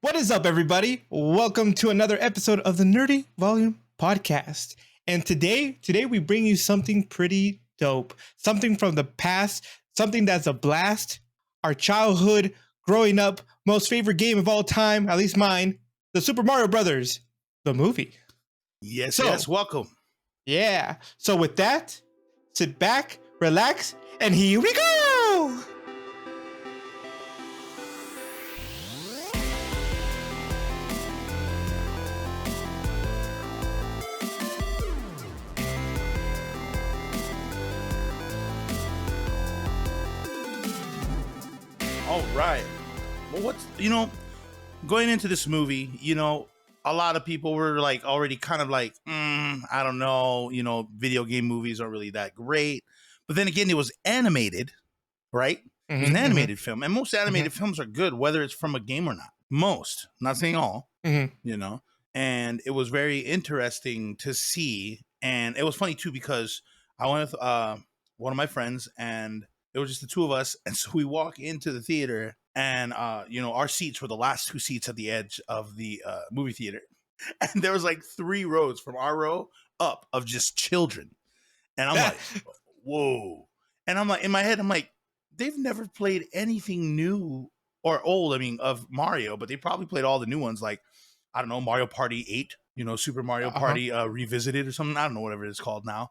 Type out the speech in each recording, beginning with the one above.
What is up, everybody? Welcome to another episode of the Nerdy Volume Podcast. And today we bring you something pretty dope. Something from the past, something that's a blast. Our childhood, growing up, most favorite game of all time, at least mine, the Super Mario Brothers, the movie. Yes, welcome. Yeah. So with that, sit back, relax, and here we go! All right. Well, going into this movie, a lot of people were like already kind of like, I don't know, video game movies aren't really that great. But then again, it was animated, right? It was an animated film. And most animated films are good, whether it's from a game or not. Most, not saying all, And it was very interesting to see. And it was funny, too, because I went with one of my friends and it was just the two of us. And so we walk into the theater and, our seats were the last two seats at the edge of the movie theater. And there was like 3 rows from our row up of just children. And I'm like, whoa. And I'm like, in my head, I'm like, they've never played anything new or old, of Mario, but they probably played all the new ones. Like, I don't know, Mario Party 8, Super Mario Party Revisited or something. I don't know, whatever it's called now.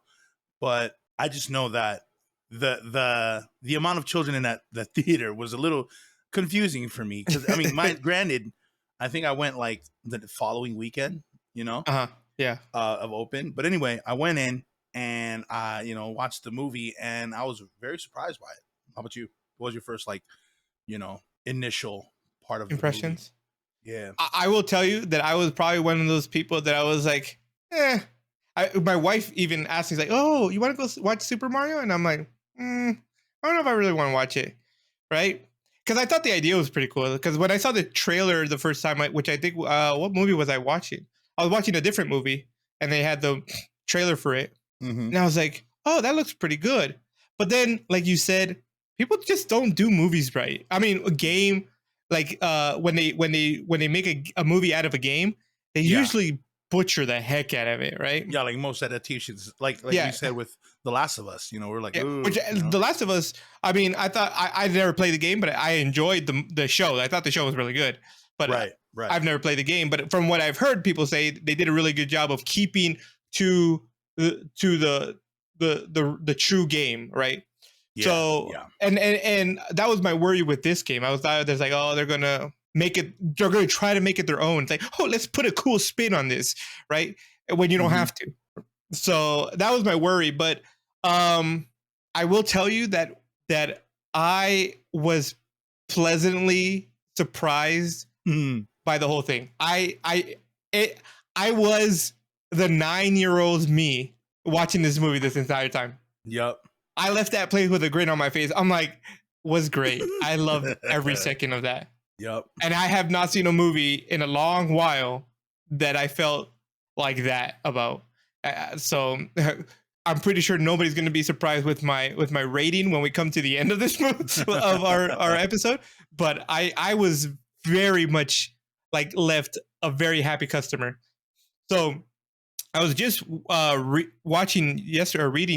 But I just know that the amount of children in that theater was a little confusing for me because granted, I think I went like the following weekend, of open. But anyway, I went in and I watched the movie and I was very surprised by it. How about you? What was your first initial part of impressions? The movie? Yeah, I will tell you that I was probably one of those people that I was like, my wife even asked me, like, oh, you want to go watch Super Mario? And I'm like, I don't know if I really want to watch it, right? Because I thought the idea was pretty cool. Because when I saw the trailer the first time, which I think, what movie was I watching? I was watching a different movie, and they had the trailer for it, and I was like, oh, that looks pretty good. But then, like you said, people just don't do movies right. I mean, a game, like when they make a movie out of a game, they usually butcher the heck out of it, right? Yeah, like most adaptations, like you said with The Last of Us, we're like, The Last of Us. I mean, I thought I never played the game, but I enjoyed the show. I thought the show was really good, but right. I've never played the game. But from what I've heard, people say they did a really good job of keeping to the true game, right? Yeah, so and that was my worry with this game. I was thought there's like, oh, they're gonna try to make it their own. It's like, oh, let's put a cool spin on this, right? When you don't have to. So that was my worry. But I will tell you that I was pleasantly surprised by the whole thing. I was the 9-year-old me watching this movie this entire time. Yep. I left that place with a grin on my face. I'm like, was great. I loved every second of that. Yep. And I have not seen a movie in a long while that I felt like that about. So I'm pretty sure nobody's going to be surprised with my rating when we come to the end of this of our episode. But I was very much like left a very happy customer. So I was just reading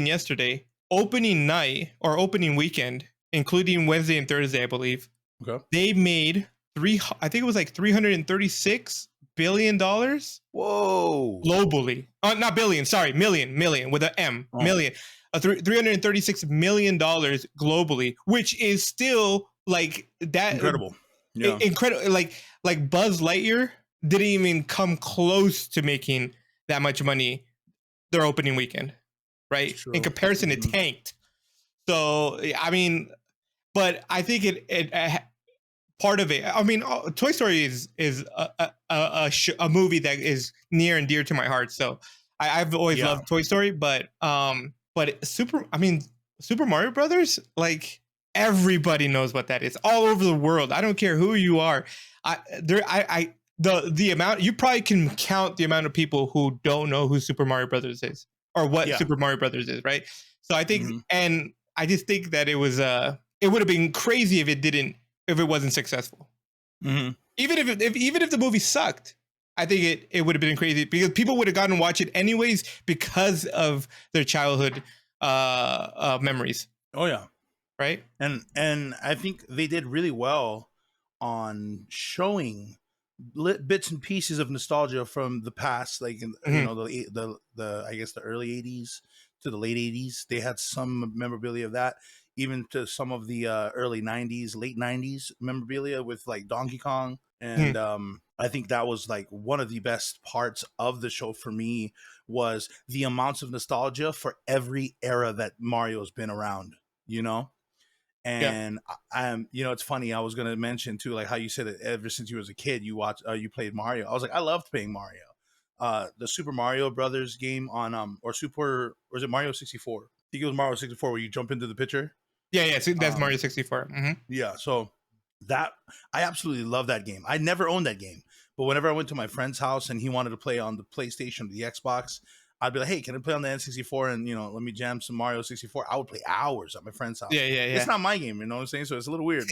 yesterday, opening night or opening weekend, including Wednesday and Thursday, I believe. Okay. They made I think it was like $336 billion. Whoa. Globally. Not billion, sorry, million with an M. Million. $336 million globally, which is still like that. Incredible. Yeah. Incredible. Like Buzz Lightyear didn't even come close to making that much money their opening weekend, right? True. In comparison, it tanked. So, I mean, but I think it part of it. I mean, Toy Story is a movie that is near and dear to my heart. So I've always loved Toy Story, but Super Mario Brothers, like everybody knows what that is all over the world. I don't care who you are. The amount, you probably can count the amount of people who don't know who Super Mario Brothers is or what Super Mario Brothers is, right? So I think, and I just think that it would have been crazy if it wasn't successful. Even if the movie sucked, I think it would have been crazy because people would have gotten to watch it anyways because of their childhood memories, Oh yeah. right? And I think they did really well on showing bits and pieces of nostalgia from the past, like you Mhm. know the I guess the early '80s to the late '80s. They had some memorabilia of that, even to some of the early '90s, late '90s memorabilia with like Donkey Kong. And Mhm. I think that was like one of the best parts of the show for me was the amounts of nostalgia for every era that Mario's been around. You know, Yeah. and I'm, you know, it's funny. I was gonna mention too, like how you said it. Ever since you was a kid, you played Mario. I was like, I loved playing Mario. The Super Mario Brothers game on or is it Mario 64? I think it was Mario 64 where you jump into the picture. Yeah. Yeah. So that's Um, Mario 64. yeah, so that I absolutely love that game. I never owned that game, but whenever I went to my friend's house and he wanted to play on the PlayStation or the Xbox, I'd be like, "Hey, can I play on the N64 and let me jam some Mario 64?" I would play hours at my friend's house. Yeah. Yeah. It's Yeah. not my game, you know what I'm saying? So it's a little weird,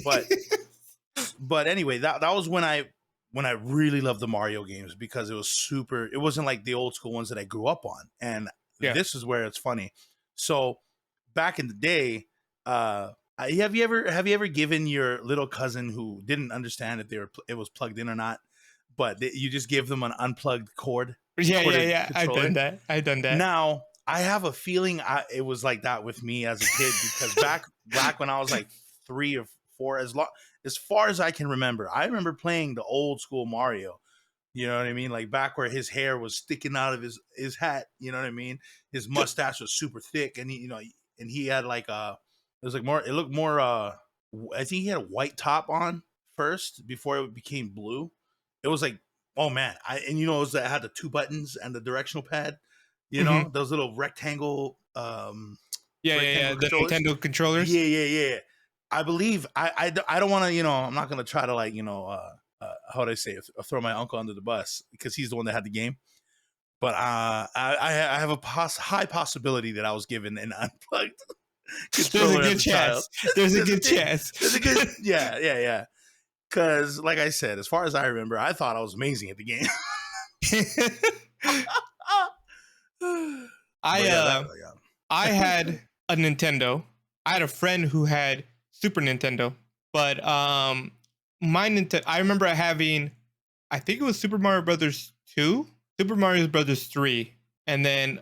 but anyway, that was when I really loved the Mario games because it was super. It wasn't like the old school ones that I grew up on, and Yeah. this is where it's funny. So back in the day, have you ever given your little cousin who didn't understand if it was plugged in or not, but you just give them an unplugged Yeah. Yeah. corded Yeah. I've done controller? that. I've done that. Now I have a feeling it was like that with me as a kid because back when I was like 3 or 4, as far as I can remember, I remember playing the old school Mario. You know what I mean? Like back where his hair was sticking out of his hat. You know what I mean? His mustache was super thick, and he had like it was like more. It looked more. I think he had a white top on first before it became blue. It was like, oh man, it was that had the 2 buttons and the directional pad. You Mhm. know those little Yeah. Yeah. Yeah. rectangle The controllers. Nintendo controllers. Yeah, yeah, yeah. I believe I don't want to, I'm not gonna try to like how would I say it, throw my uncle under the bus because he's the one that had the game. But I have a high possibility that I was given an unplugged There's a controller as good a child. chance. There's a There's a good thing. chance. There's a good yeah, yeah, yeah. Because like I said, as far as I remember, I thought I was amazing at the game. I But yeah, yeah. I had a Nintendo. I had a friend who had Super Nintendo, but my Nintendo. I remember having, I think it was Super Mario Brothers 2, Super Mario Brothers 3, and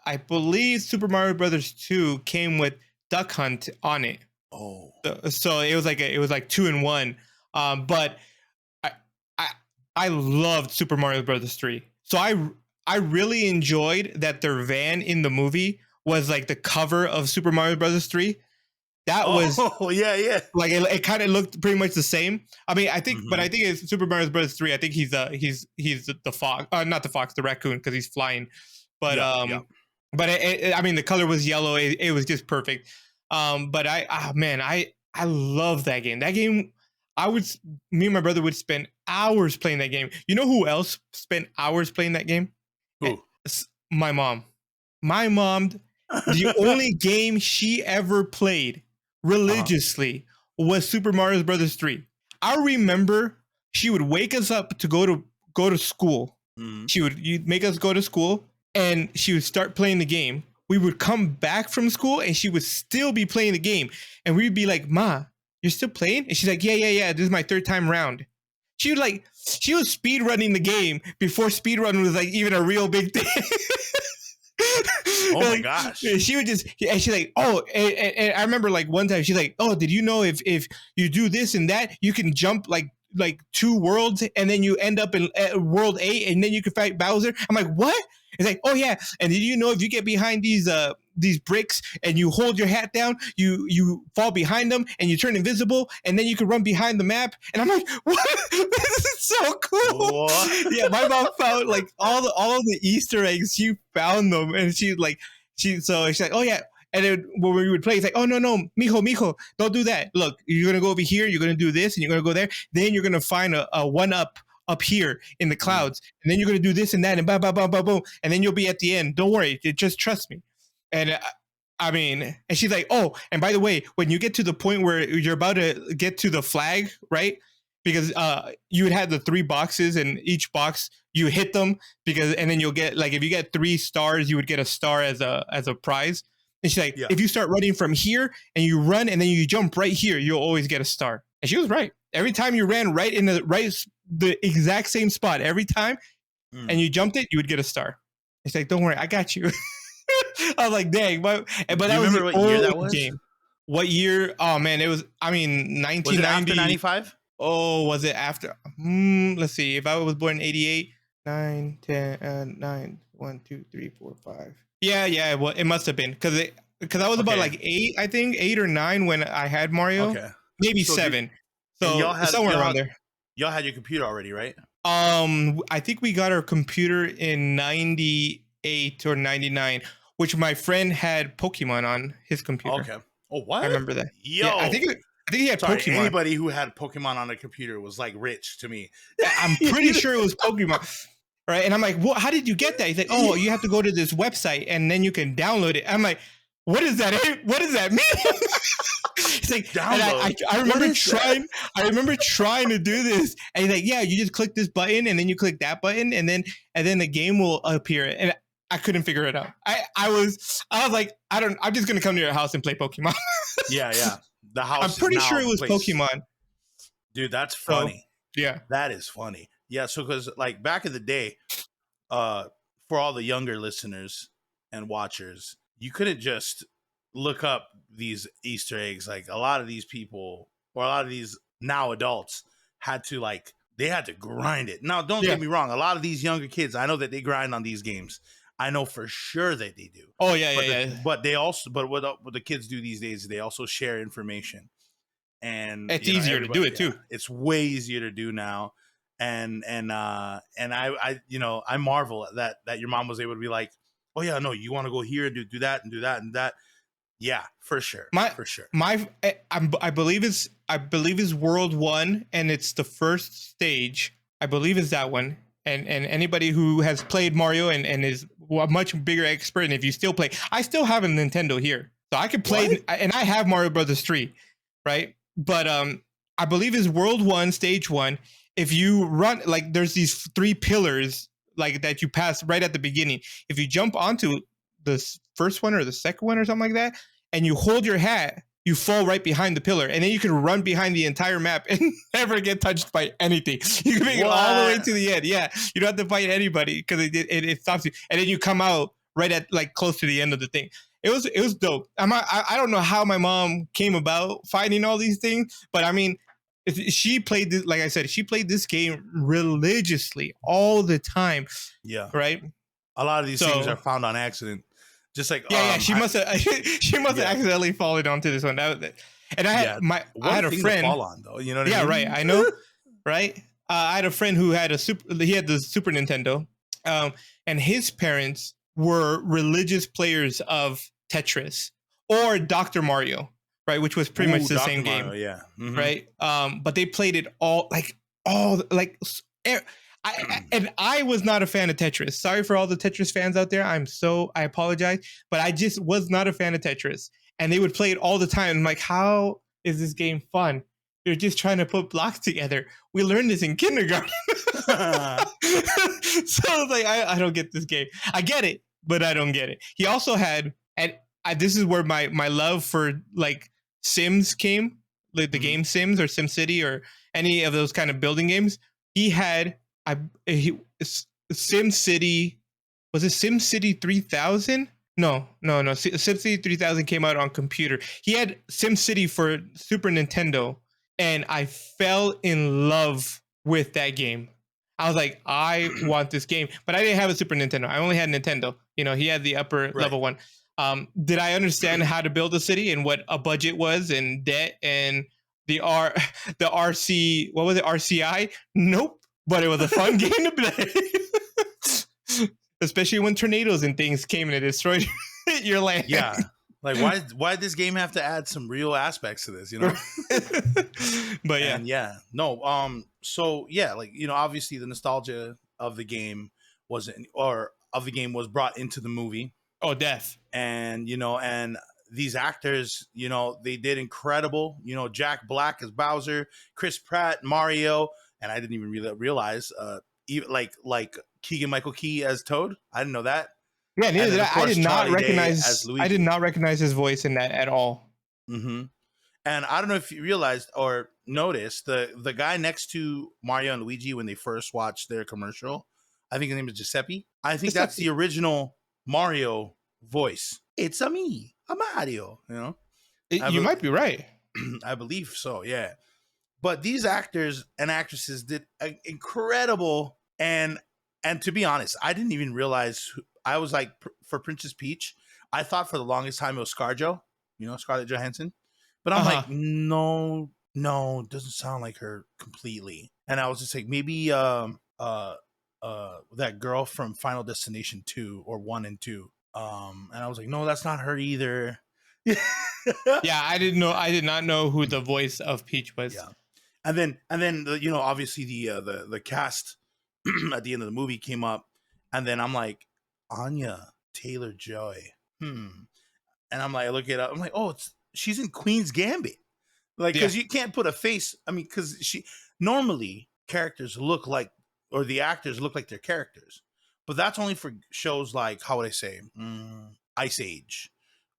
I believe Super Mario Brothers 2 came with Duck Hunt on it. Oh. So it was like 2 in 1. But I I I loved Super Mario Brothers 3. So I really enjoyed that their van in the movie was like the cover of Super Mario Brothers 3. That was Oh, yeah, yeah. like it kind of looked pretty much the same. I mean, but Hmm. I think it's Super Mario Brothers 3. I think he's the fox, not the fox, the raccoon because he's flying. But Yep, yep. I mean the color was yellow. It was just perfect. But man, I love that game. That game, me and my brother would spend hours playing that game. You know who else spent hours playing that game? Eh, Who? My mom. My mom, the only game she ever played Uh-huh. religiously was Super Mario Brothers 3. I remember she would wake us up to go to school. Hmm. You'd make us go to school and she would start playing the game. We would come back from school and she would still be playing the game. And we'd be like, "Ma, you're still playing?" And she's like, "Yeah, yeah, yeah. This is my third time round." She was speed running the game before speed run was like even a real big thing. Oh my Like, gosh. she would just, and she's like, "Oh," and I remember like one time she's like, "Oh, did you know if you do this and that, you can jump like 2 worlds and then you end up in world 8 and then you can fight Bowser." I'm like, "What?" It's like, "Oh yeah, and did you know if you get behind these bricks and you hold your hat down, you fall behind them and you turn invisible and then you can run behind the map." And I'm like, "What? This is so cool." What? Yeah, my mom found like all the Easter eggs. She found them, and she's like, she's like, "Oh yeah." And then when we would play, it's like, "Oh no, mijo, don't do that. Look, you're gonna go over here. You're gonna do this, and you're gonna go there. Then you're gonna find a one up here in the clouds, and then you're gonna do this and that, and boom, boom, boom, boom, boom, and then you'll be at the end. Don't worry, just trust me." And I mean, and she's like, "Oh, and by the way, when you get to the point where you're about to get to the flag, right? because you would have the 3 boxes, and each box you hit them because, and then you'll get like if you get 3 stars, you would get a star as a prize. And she's like, Yeah. if you start running from here and you run and then you jump right here, you'll always get a star. And she was right. Every time you ran right in the exact same spot every time, and you jumped it, you would get a star. It's like, don't worry, I got you. I was like, dang, but that was the what year that old was? game. What year? Oh man, it was. I mean, Was it after 1990. 95? Oh, was it after? Let's see. If I was born in 88, 9, 10, 9, 1, 2, 3, 4, 5. Yeah. Well, it must have been because I was about Okay. like 8, I think 8 or 9 when I had Mario. Okay. Maybe So 7. and So somewhere around there. Y'all had your computer already, right? I think we got our computer in 98 or 99, which my friend had Pokemon on his computer. Okay. Oh, what? I remember that. Yo, Yeah, I think he had sorry, Pokemon. anybody who had Pokemon on a computer was like rich to me. I'm pretty sure it was Pokemon. Right. And I'm like, well, how did you get that? He's like, oh, you have to go to this website and then you can download it. I'm like, what is that? What does that mean? He's like, Download. I remember trying to do this. And he's like, yeah, you just click this button and then you click that button and then the game will appear. And I couldn't figure it out. I was like, I'm just gonna come to your house and play Pokemon. Yeah. The house. I'm pretty sure it was Pokemon. Dude, that's funny. Yeah. That is funny. Yeah, so because like back in the day, for all the younger listeners and watchers, you couldn't just look up these Easter eggs. Like a lot of these people, or a lot of these now adults, had to grind it. Now, don't get me wrong. A lot of these younger kids, I know that they grind on these games. I know for sure that they do. Oh yeah. But they also, but what the kids do these days, they also share information, and It's easier to do it too. It's way easier to do now, and I I marvel at that your mom was able to be like, oh yeah, no, you want to go here and do that and do that and that. Yeah, for sure. I believe it's World 1, and it's the first stage. I believe it's that one. And anybody who has played Mario and is a much bigger expert, and if you still play, I still have a Nintendo here, so I could play, and I have Mario Brothers 3, right? But I believe it's World 1, Stage 1. If you run, like, there's these 3 pillars like that you pass right at the beginning. If you jump onto the first one or the second one or something like that, and you hold your hat, you fall right behind the pillar, and then you can run behind the entire map and never get touched by anything. You can make it all the way to the end. Yeah, you don't have to fight anybody because it stops you, and then you come out right at like close to the end of the thing. It was dope. I don't know how my mom came about finding all these things, but I mean, she played this, like I said, she played this game religiously all the time. Yeah, right. A lot of these things are found on accident. Just like she must have accidentally fallen onto this one. And I had a friend fall on though. You know what I mean? Right. I know. Right. I had a friend who had the Super Nintendo, and his parents were religious players of Tetris or Dr. Mario, right, which was pretty much the Dr. same Mario, game. yeah. Mm-hmm. Right. But they played it all. And I was not a fan of Tetris. Sorry for all the Tetris fans out there. I apologize, but I just was not a fan of Tetris. And they would play it all the time. I'm like, how is this game fun? You're just trying to put blocks together. We learned this in kindergarten. So I was like, I don't get this game. I get it, but I don't get it. He also had, and this is where my love for like Sims came, like the game Sims or SimCity or any of those kind of building games. He had SimCity, was it SimCity 3000? No. SimCity 3000 came out on computer. He had SimCity for Super Nintendo, and I fell in love with that game. I was like, I want this game, but I didn't have a Super Nintendo. I only had Nintendo. You know, he had the upper level one. Did I understand how to build a city and what a budget was and debt and the RC, what was it, RCI? Nope. But it was a fun game to play, especially when tornadoes and things came and it destroyed your land. Yeah, like why did this game have to add some real aspects to this? You know. But yeah, and yeah, no. So yeah, like obviously the nostalgia of the game was brought into the movie. Oh, death. And and these actors, you know, they did incredible. You know, Jack Black as Bowser, Chris Pratt, Mario, and I didn't even realize, even like Keegan Michael Key as Toad. I didn't know that. Yeah, neither And then did of I. course Charlie Day as I did Luigi. not recognize his voice in that at all. Mm-hmm. And I don't know if you realized or noticed the guy next to Mario and Luigi when they first watched their commercial. I think his name is Giuseppe. I think that's the original Mario voice. It's a me, a Mario. You know, You might be right. I believe so. Yeah, but these actors and actresses did incredible. And to be honest, I didn't even realize. I was like, for Princess Peach, I thought for the longest time it was ScarJo. You know, Scarlett Johansson. But I'm like, no, doesn't sound like her completely. And I was just like, maybe that girl from Final Destination 2 or 1 and 2. And I was like, no, that's not her either. Yeah, I did not know who the voice of Peach was. Yeah. And then you know, obviously the cast at the end of the movie came up, and then I'm like, Anya Taylor-Joy. And I'm like, I look it up. I'm like, oh, she's in Queen's Gambit. Like, because you can't put a face. I mean, because she normally characters look like, or the actors look like their characters, but that's only for shows like, how would I say, Ice Age,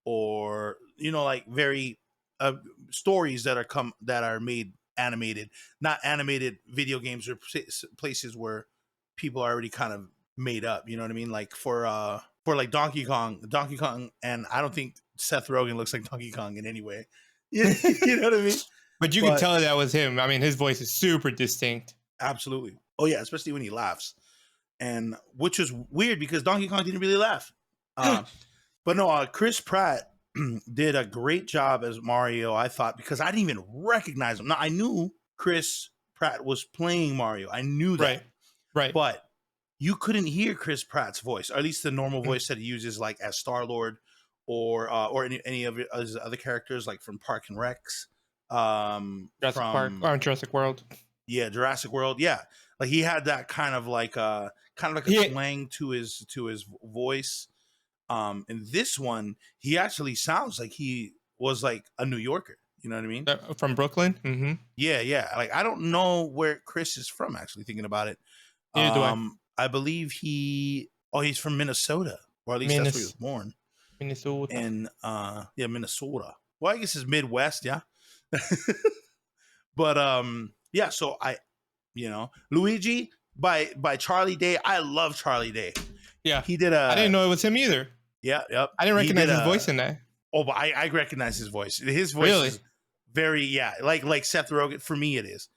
or you know, like very stories that are made animated, not animated video games or places where people are already kind of made up. You know what I mean? Like for like Donkey Kong, and I don't think Seth Rogen looks like Donkey Kong in any way. You know what I mean? But you can tell that was him. I mean, his voice is super distinct. Absolutely. Oh yeah, especially when he laughs, and which was weird because Donkey Kong didn't really laugh. But no, Chris Pratt did a great job as Mario, I thought, because I didn't even recognize him. Now I knew Chris Pratt was playing Mario. I knew that. Right. But you couldn't hear Chris Pratt's voice, or at least the normal voice that he uses, like as Star-Lord or any of his other characters, like from Park and Recs, Jurassic World. Yeah, Jurassic World. Yeah, like he had that kind of like a twang to his voice. In this one, he actually sounds like he was like a New Yorker. You know what I mean? From Brooklyn. Mm-hmm. Yeah. Like I don't know where Chris is from. Actually, thinking about it. Neither do I. I believe he's from Minnesota, or at least that's where he was born. Minnesota. And Minnesota. Well, I guess it's Midwest, yeah. But yeah, so Luigi by Charlie Day. I love Charlie Day. Yeah. He did I didn't know it was him either. Yeah, yep. I didn't recognize his voice in that. Oh, but I recognize his voice. His voice is very, like Seth Rogen. For me, it is.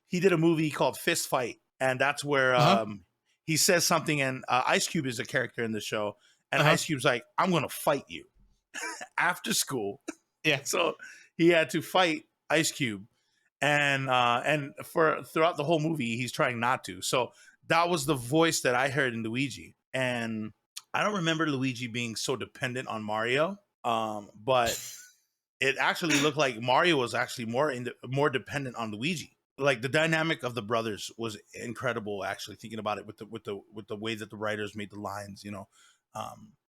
He did a movie called Fist Fight, and that's where he says something, and Ice Cube is a character in the show, and Ice Cube's like, I'm gonna fight you after school. Yeah. So he had to fight Ice Cube, and for throughout the whole movie, he's trying not to. So that was the voice that I heard in Luigi, and I don't remember Luigi being so dependent on Mario, but it actually looked like Mario was actually more dependent on Luigi. Like the dynamic of the brothers was incredible. Actually, thinking about it with the way that the writers made the lines, you know,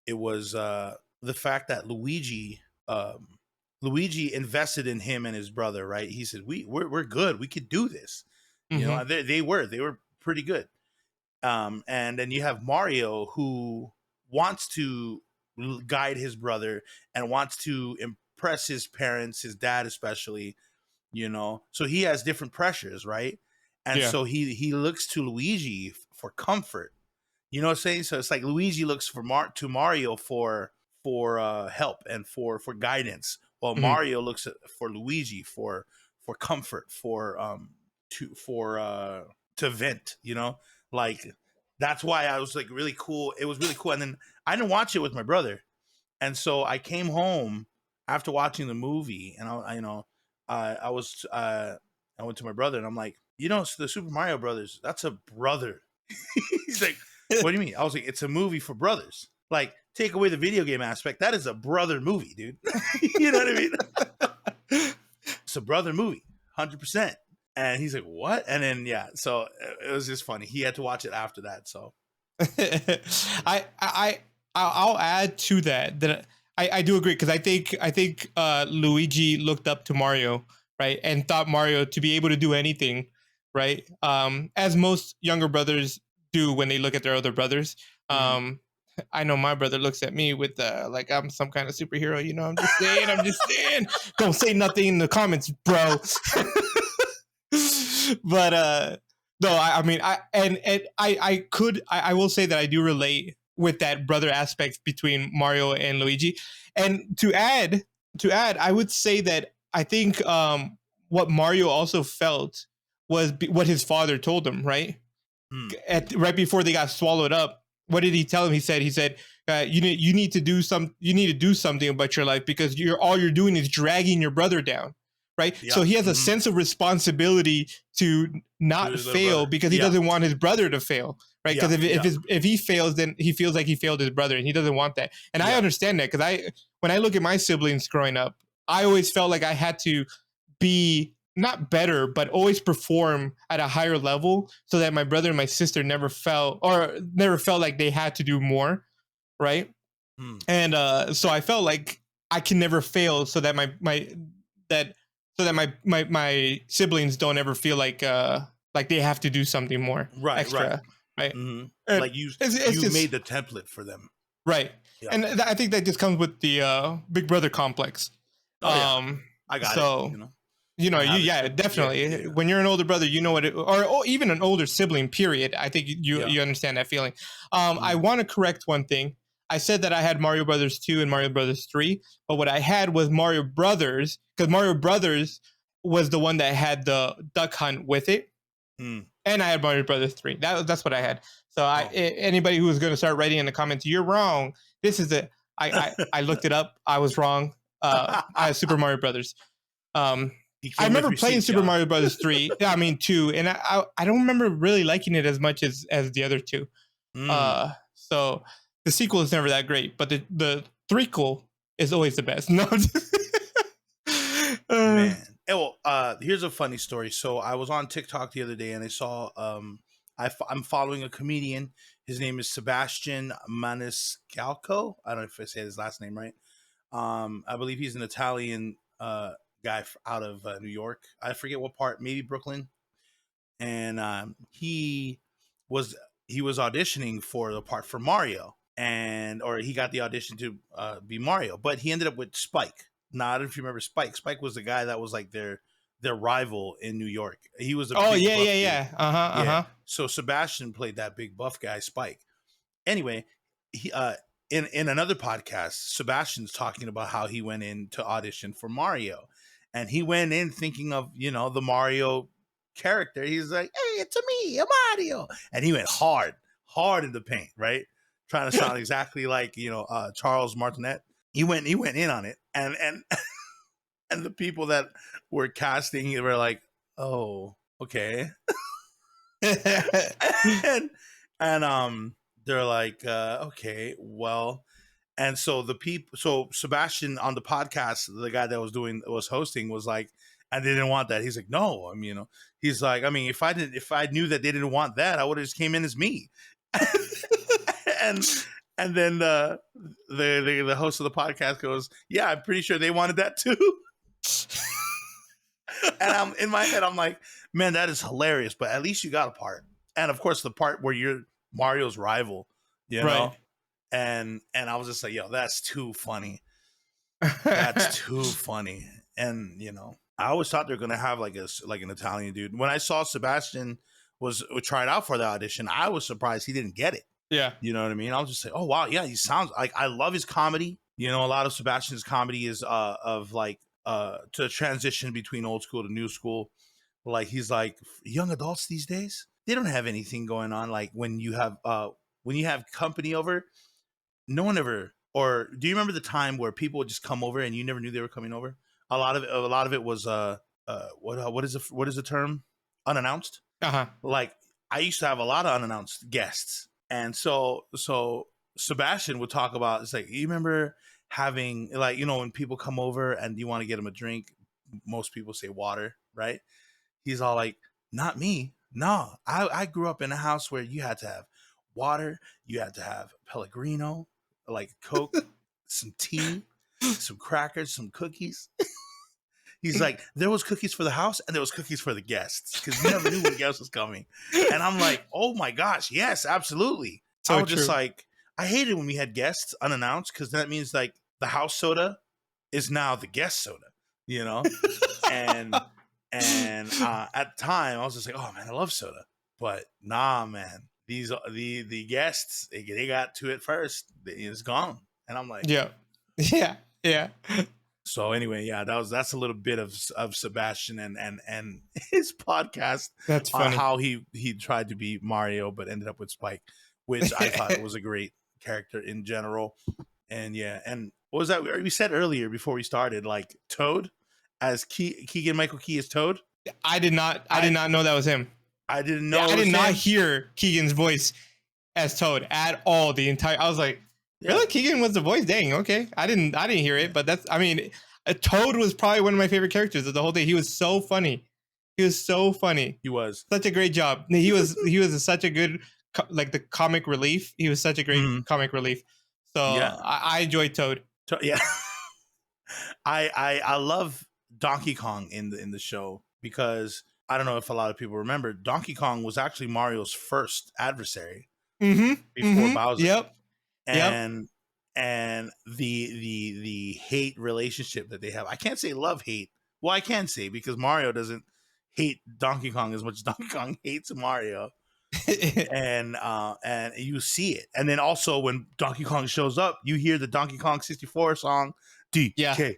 it was the fact that Luigi invested in him and his brother. Right? He said, "We're good. We could do this." Mm-hmm. You know, they were pretty good. And then you have Mario, who wants to guide his brother and wants to impress his parents, his dad especially, you know, so he has different pressures, right? And so he looks to Luigi for comfort, you know what I'm saying? So it's like Luigi looks to Mario for help and for guidance, while Mario looks for Luigi for comfort, to vent, you know, like that's why I was like really cool. It was really cool. And then I didn't watch it with my brother, and so I came home after watching the movie, and I went to my brother, and I'm like, you know, the Super Mario Brothers, that's a brother. He's like, what do you mean? I was like, it's a movie for brothers. Like, take away the video game aspect, that is a brother movie, dude. You know what I mean? It's a brother movie, 100%. And he's like, what? And then, yeah, so it was just funny. He had to watch it after that. So I'll add to that I do agree because I think Luigi looked up to Mario, right, and thought Mario to be able to do anything, right? As most younger brothers do when they look at their older brothers. Mhm. Um, I know my brother looks at me with like I'm some kind of superhero. You know, I'm just saying. I'm just saying. Don't say nothing in the comments, bro. But no, I mean, I will say that I do relate with that brother aspect between Mario and Luigi. And to add, I would say that I think what Mario also felt was what his father told him, right? Mm. Right before they got swallowed up. What did he tell him? He said you need to do something about your life because you're doing is dragging your brother down, right? Yeah. So he has a Mhm. sense of responsibility to To not his little fail brother. because he Yeah. doesn't want his brother to fail, right? Yeah. Because Yeah. if he fails, then he feels like he failed his brother, and he doesn't want that. And I Yeah. understand that because when I look at my siblings growing up, I always felt like I had to be not better, but always perform at a higher level so that my brother and my sister never felt like they had to do more, right? Mm. And so I felt like I can never fail so that that my siblings don't ever feel like they have to do something more Right. Right. extra, right? Hmm. And Like you, it's you just made the template for them. right, Yeah. and I think that just comes with the big brother complex. Oh yeah. Um, I got it. so I you have it yeah too. Yeah. definitely Yeah. when you're an older brother you know what or even an older sibling period. I think Yeah. you understand that feeling. I Mm. want to correct one thing. I said that I had Mario Brothers 2 and Mario Brothers 3, but what I had was Mario Brothers because Mario Brothers was the one that had the duck hunt with it, Mm. and I had Mario Brothers 3. That's what I had. So Oh. anybody who was going to start writing in the comments, you're wrong. This is it. I looked it up. I was wrong. I had Super Mario Brothers. Um, He I came with remember playing receipts, Super y'all. Mario Brothers 3. Yeah, I mean 2, and I don't remember really liking it as much as the other two. Mm. So the sequel is never that great, but the threequel is always the best. No, Man. Well, here's a funny story. So I was on TikTok the other day and I saw I'm following a comedian. His name is Sebastian Maniscalco. I don't know if I say his last name right. I believe he's an Italian guy out of New York. I forget what part, maybe Brooklyn. And was he was auditioning for the part for Mario, and or he got the audition to be Mario, but he ended up with Spike. Now, I don't know if you remember Spike. Spike was the guy that was like their rival in New York. He was a oh big yeah, buff yeah, dude. yeah. Uh huh, uh Yeah. huh. So Sebastian played that big buff guy, Spike. Anyway, he in another podcast, Sebastian's talking about how he went in to audition for Mario, and he went in thinking of the Mario character. He's like, "Hey, it's me, a Mario," and he went hard in the paint, right, trying to sound exactly like Charles Martinet. He went in on it, and and the people that were casting were like, "Oh, okay," and they're like, "Okay, well." And so so Sebastian on the podcast, the guy that was hosting, was like, and they didn't want that. He's like, no, I mean, he's like, I mean, if I knew that they didn't want that, I would have just came in as me. and and then the host of the podcast goes, yeah, I'm pretty sure they wanted that too. And I'm in my head, I'm like, man, that is hilarious. But at least you got a part, and of course the part where you're Mario's rival, you Right. know. And I was just like, yo, that's too funny. That's too funny. And I always thought they were gonna have like an Italian dude. When I saw Sebastian was tried out for the audition, I was surprised he didn't get it. Yeah. You know what I mean? I was just like, oh wow, yeah, he sounds like, I love his comedy. A lot of Sebastian's comedy is of like to transition between old school to new school. Like he's like, young adults these days, they don't have anything going on. Like when you have company over, no one ever. Or do you remember the time where people would just come over and you never knew they were coming over? A lot of it was what is the term? Unannounced. Uh huh. Like I used to have a lot of unannounced guests, and so Sebastian would talk about, it's like, you remember having, like, when people come over and you want to get them a drink, most people say water, right? He's all like, not me. No, I grew up in a house where you had to have water, you had to have Pellegrino, like Coke. some tea, some crackers, some cookies. He's like, there was cookies for the house and there was cookies for the guests because we never knew when guest was coming. And I'm like, oh my gosh, yes, absolutely. So I was just true. like, I hated when we had guests unannounced because that means like the house soda is now the guest soda, you know? and at the time I was just like, oh man, I love soda. But nah, man, the guests, they got to it first. It's gone. And I'm like, Yeah. Yeah. so anyway, yeah, that's a little bit of Sebastian and his podcast That's on funny. how he tried to be Mario but ended up with Spike, which I thought was a great character in general. And yeah, and what was that we said earlier before we started? Like Toad as Keegan Michael Key as Toad. I did not know that was him. I didn't know. I it did was not him. hear Keegan's voice as Toad at all. I was like, Yeah. really? Keegan was the voice? Dang, okay. I didn't hear it, but Toad was probably one of my favorite characters of the whole day. He was so funny. He was such a great job. He was such a good like the comic relief. He was such a great Mhm. comic relief. So Yeah. I enjoyed Toad. Yeah. I love Donkey Kong in the show because I don't know if a lot of people remember, Donkey Kong was actually Mario's first adversary before Bowser. Yep. And the hate relationship that they have. I can't say love hate. Well, I can say because Mario doesn't hate Donkey Kong as much as Donkey Kong hates Mario. And you see it. And then also when Donkey Kong shows up, you hear the Donkey Kong 64 song, DK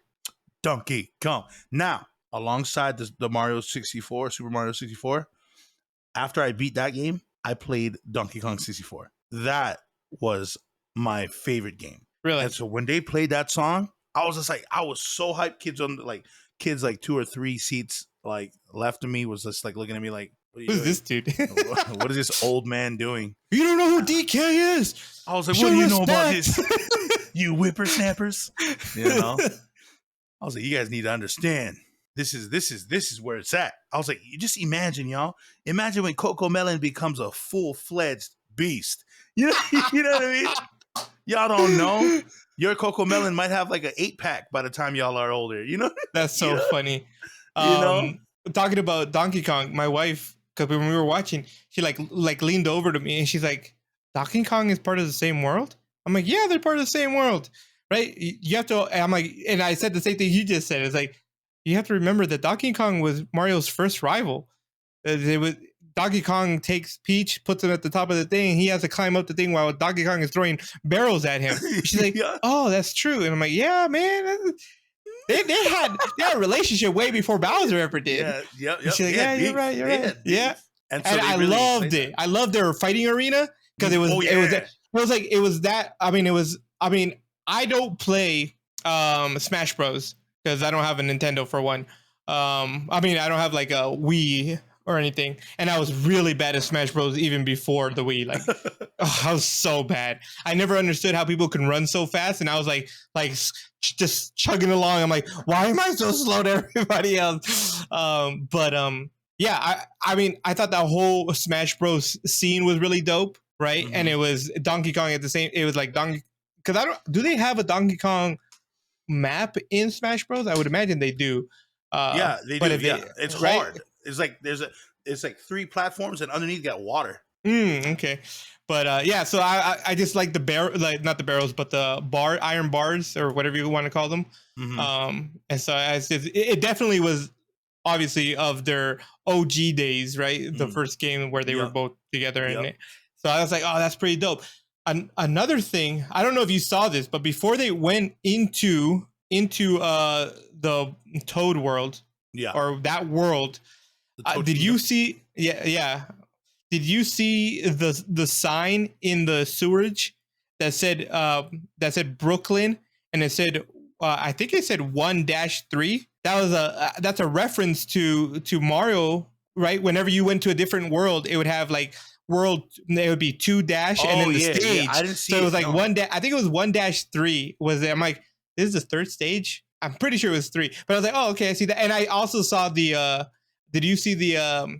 Donkey Kong. Now, alongside the Mario 64, Super Mario 64, after I beat that game, I played Donkey Kong 64. That was my favorite game. Really? And so when they played that song, I was just like, I was so hyped. Kids like 2 or 3 seats like left of me was just like looking at me like, what are you Who's doing? this dude? What is this old man doing? You don't know who DK is. I was like, Show what do you know about respect. this? You whippersnappers. You know? I was like, you guys need to understand. This is where it's at. I was like, you just imagine, y'all. Imagine when Coco Melon becomes a full-fledged beast. You know what I mean? Y'all don't know. Your Coco Melon might have like an 8-pack by the time y'all are older. You know? That's so funny. know? Talking about Donkey Kong, my wife, because when we were watching, she like leaned over to me and she's like, Donkey Kong is part of the same world? I'm like, yeah, they're part of the same world, right? You have to, I'm like, and I said the same thing you just said. It's like, you have to remember that Donkey Kong was Mario's first rival. Donkey Kong takes Peach, puts him at the top of the thing, and he has to climb up the thing while Donkey Kong is throwing barrels at him. She's like, Yeah. oh, that's true. And I'm like, yeah, man. They had a relationship way before Bowser ever did. Yeah, yep. She's like, yeah, you're right, you're They right. had Yeah. beef. And And they I really loved played it. I loved their fighting arena because it was I don't play Smash Bros because I don't have a Nintendo for one. I don't have like a Wii or anything, and I was really bad at Smash Bros even before the Wii. Like, I was so bad. I never understood how people can run so fast, and I was like just chugging along. I'm like, why am I so slow to everybody else? Yeah, I thought that whole Smash Bros scene was really dope, right? Mhm. And it was Donkey Kong at the same. It was like Donkey, because do they have a Donkey Kong map in Smash Bros? I would imagine they do. Yeah, they but do. if Yeah, they- it's right? hard. It's like it's like 3 platforms and underneath got water. Okay, but yeah, so I just like the like not the barrels, but the iron bars or whatever you want to call them. Mhm. And so it definitely was obviously of their OG days, right? The Mhm. first game where they were Yep. both together in Yep. it. So I was like, oh, that's pretty dope. Another thing, I don't know if you saw this, but before they went into the Toad world Yeah. or that world, The did Totino. you see? Yeah. Did you see the sign in the sewerage that said Brooklyn, and it said I think it said 1-3. That's a reference to Mario, right? Whenever you went to a different world, it would have like it would be 2- and then the stage. I didn't see So it was like no. I think it was 1-3 was it. I'm like, this is the third stage. I'm pretty sure it was 3, but I was like, oh, okay, I see that. And I also saw the did you see the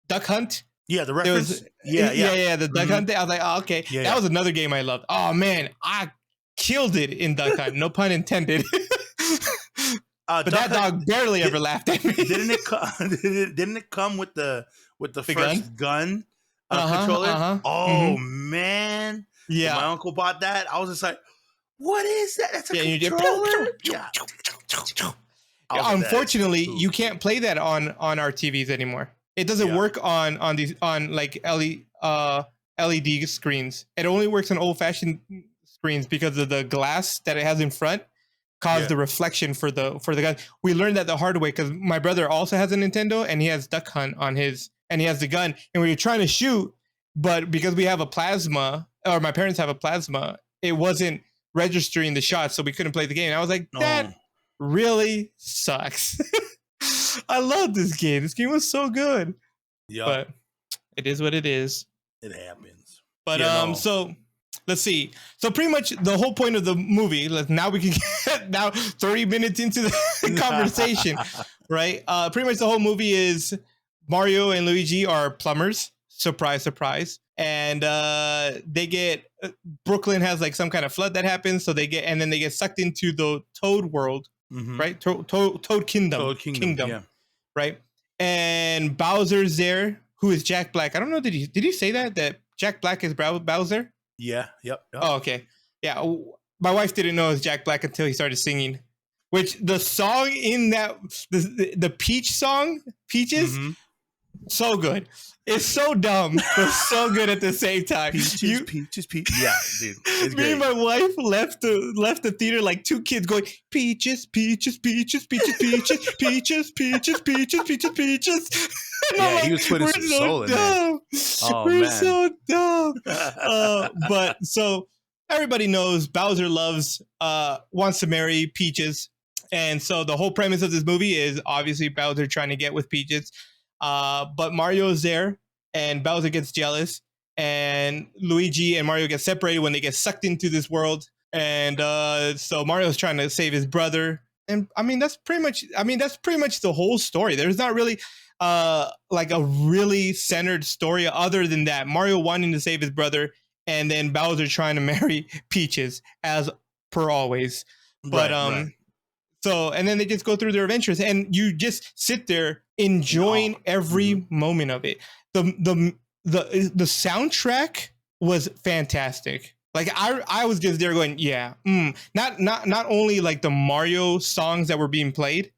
Duck Hunt? Yeah, the There reference. was yeah. the Duck Mhm. Hunt thing. I was like, oh, okay. Yeah, That yeah. was another game I loved. Oh man, I killed it in Duck Hunt. No pun intended. But that dog barely ever laughed at me. Didn't it come with the first gun controller? Oh man. Yeah. When my uncle bought that, I was just like, what is that? That's a controller? Yeah. Unfortunately, you can't play that on our TVs anymore. It doesn't work on these like LED screens. It only works on old-fashioned screens because of the glass that it has in front caused the reflection for the gun. We learned that the hard way because my brother also has a Nintendo and he has Duck Hunt on his, and he has the gun, and we were trying to shoot, but because we have a plasma, or my parents have a plasma, it wasn't registering the shots, so we couldn't play the game. And I was like, that really sucks. I love this game. This game was so good. Yeah, but it is what it is. It happens. But so let's see. So pretty much the whole point of the movie. Now we can get 30 minutes into the conversation, right? Pretty much the whole movie is Mario and Luigi are plumbers. Surprise, surprise. And they get Brooklyn has like some kind of flood that happens, so they get sucked into the Toad world, right? Toad Kingdom. Toad Kingdom. Yeah. Right. And Bowser's there, who is Jack Black. I don't know. Did he say that Jack Black is Bowser? Yeah. Yep. Oh, okay. Yeah. My wife didn't know it was Jack Black until he started singing. Which the song in that the Peach song, Peaches, so good. It's so dumb, but so good at the same time. Peaches. Yeah, dude. It's me and my wife left the theater like two kids going, peaches, peaches, peaches, peaches, peaches, peaches, peaches, peaches, peaches, peaches. Yeah, he was putting some soul in there. Oh, we're so dumb. But so everybody knows Bowser wants to marry Peaches. And so the whole premise of this movie is obviously Bowser trying to get with Peaches. But Mario's there and Bowser gets jealous and Luigi and Mario get separated when they get sucked into this world. And so Mario's trying to save his brother. And that's pretty much the whole story. There's not really like a really centered story other than that. Mario wanting to save his brother and then Bowser trying to marry Peaches as per always. But right. So, and then they just go through their adventures and you just sit there enjoying every moment of it. The soundtrack was fantastic. Like I was just there going, not only like the Mario songs that were being played,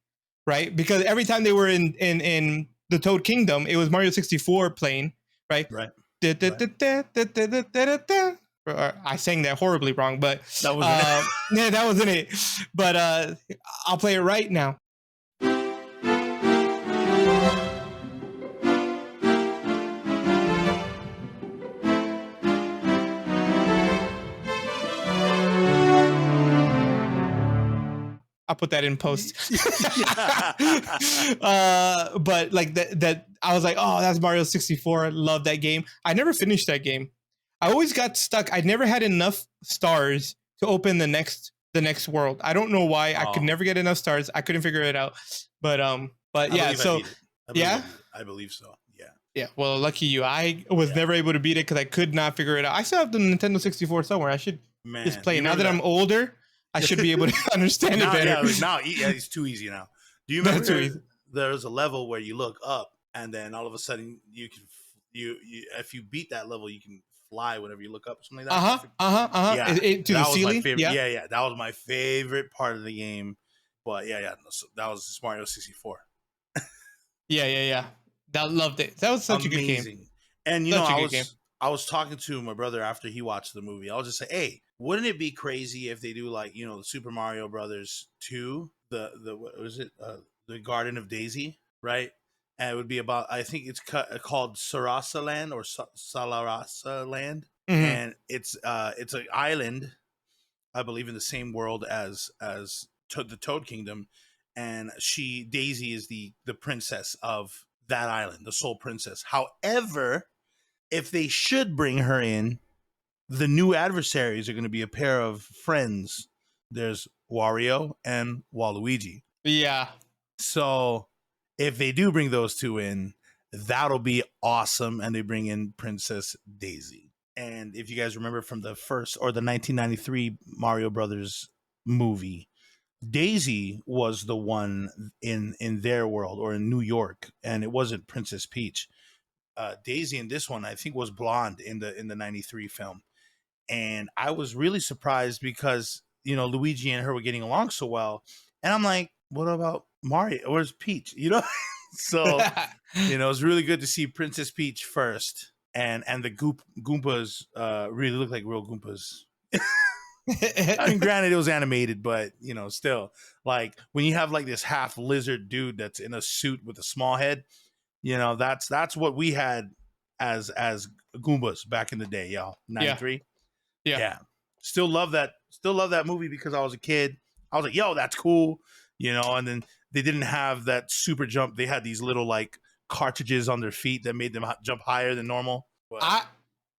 right? Because every time they were in the Toad Kingdom, it was Mario 64 playing, right? Right. I sang that horribly wrong, but that wasn't it. That wasn't it. But I'll play it right now. I'll put that in post. But like that I was like, oh, that's Mario 64. I love that game. I never finished that game. I always got stuck. I never had enough stars to open the next world. I don't know why. I could never get enough stars. I couldn't figure it out. But yeah. So I believe so. Yeah. Yeah. Well, lucky you. I was never able to beat it because I could not figure it out. I still have the Nintendo 64 somewhere. I should just play it. Now that I'm older, I should be able to understand it better. It's too easy now. Do you remember there's a level where you look up and then all of a sudden you can if you beat that level you can fly whenever you look up or something like that. Yeah. To the ceiling. Yeah. That was my favorite part of the game. But that was Mario 64. Yeah. That loved it. That was such amazing. A good game. And I was talking to my brother after he watched the movie. I was just say, hey, wouldn't it be crazy if they do like, the Super Mario Brothers 2, what was it? The Garden of Daisy, right? And it would be about, I think it's called Sarasa Land or Salarasa Land. And it's an island, I believe, in the same world as the Toad Kingdom. And Daisy is the princess of that island, the sole princess. However, if they should bring her in, the new adversaries are going to be a pair of friends. There's Wario and Waluigi. Yeah. So if they do bring those two in, that'll be awesome. And they bring in Princess Daisy. And if you guys remember from the first or the 1993 Mario Brothers movie, Daisy was the one in their world or in New York, and it wasn't Princess Peach. Daisy in this one, I think, was blonde in the '93 film, and I was really surprised because Luigi and her were getting along so well, and I'm like, what about Mario? Where's Peach? So it was really good to see Princess Peach first, and the Goombas really look like real Goombas. I mean, granted, it was animated, but still, like when you have like this half lizard dude that's in a suit with a small head, that's what we had as Goombas back in the day, y'all. '93. Yeah. Still love that movie because I was a kid. I was like, yo, that's cool. And then they didn't have that super jump. They had these little like cartridges on their feet that made them jump higher than normal. But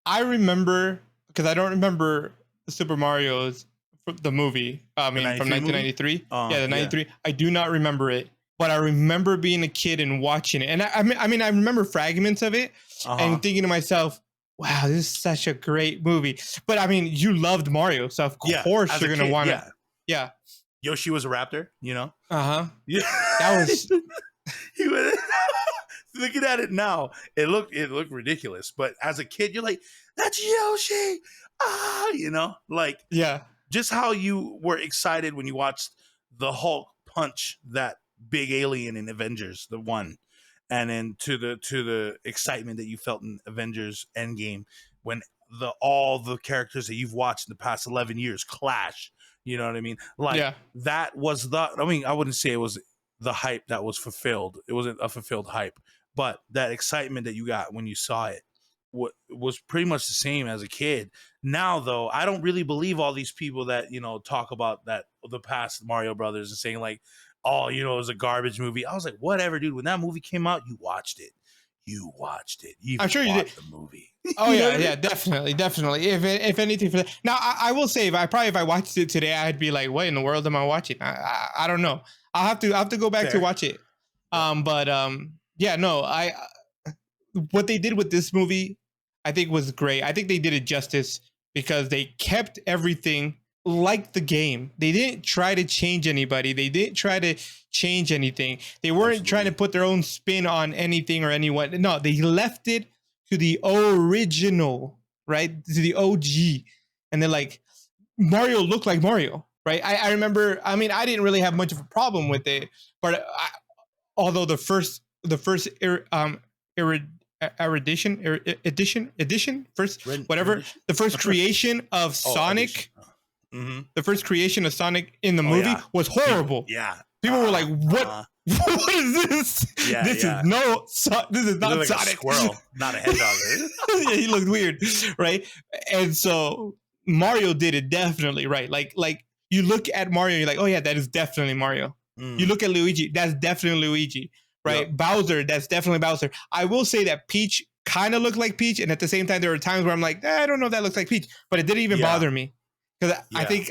I remember, because I don't remember Super Mario's the movie. I mean, from 1993. Yeah, the '93. Yeah. I do not remember it, but I remember being a kid and watching it. And I mean, I remember fragments of it and thinking to myself, wow, this is such a great movie. But I mean, you loved Mario, so of course you're gonna want to. Yeah. Yoshi was a raptor, Yeah. That was. Looking at it now, it looked ridiculous. But as a kid, you're like, that's Yoshi. Like, yeah, just how you were excited when you watched the Hulk punch that big alien in Avengers, the one, and then to the excitement that you felt in Avengers Endgame when all the characters that you've watched in the past 11 years clash. You know what I mean? Like that was I wouldn't say it was the hype that was fulfilled. It wasn't a fulfilled hype, but that excitement that you got when you saw it was pretty much the same as a kid. Now, though, I don't really believe all these people that, talk about the past Mario Brothers and saying like, oh, it was a garbage movie. I was like, whatever, dude. When that movie came out, you watched it. I'm sure you did the movie. Oh yeah, definitely. If anything, for that. Now I will say, if I watched it today, I'd be like, what in the world am I watching? I don't know. I'll have to go back to watch it. Yeah, no, what they did with this movie, I think was great. I think they did it justice because they kept everything like the game. They didn't try to change anybody. They didn't try to change anything. They weren't trying to put their own spin on anything or anyone. No, they left it to the original, right? To the OG. And they're like, Mario looked like Mario, right? I remember, I mean, I didn't really have much of a problem with it, but although the first creation of Sonic, the first creation of Sonic in the movie was horrible. People were like, "What? What is this? This is not Sonic. Like a squirrel, not a hedgehog." Yeah, he looked weird, right? And so Mario did it definitely right. Like you look at Mario, you're like, "Oh yeah, that is definitely Mario." You look at Luigi, that's definitely Luigi. Right, yep. Bowser, that's definitely Bowser. I will say that Peach kind of looked like Peach, and at the same time, there were times where I'm like, I don't know if that looks like Peach, but it didn't even bother me because I think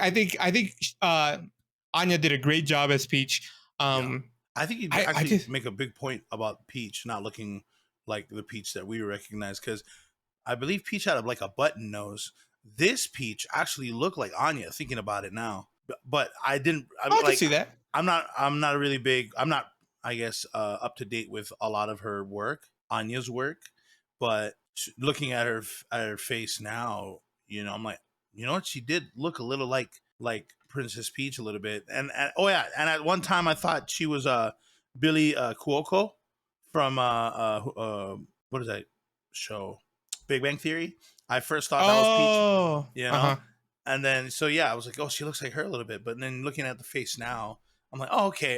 Anya did a great job as Peach. I think you actually make a big point about Peach not looking like the Peach that we recognize, because I believe Peach had like a button nose. This Peach actually looked like Anya. Thinking about it now, but I didn't. I can see that. I'm not really big. I'm not, I guess, up to date with a lot of her work, Anya's work, but looking at her face now, I'm like, what, she did look a little like Princess Peach a little bit, and at one time I thought she was Billy Cuoco from what is that show, Big Bang Theory. I first thought that was Peach, and then I was like, oh, she looks like her a little bit, but then looking at the face now, I'm like, oh, okay.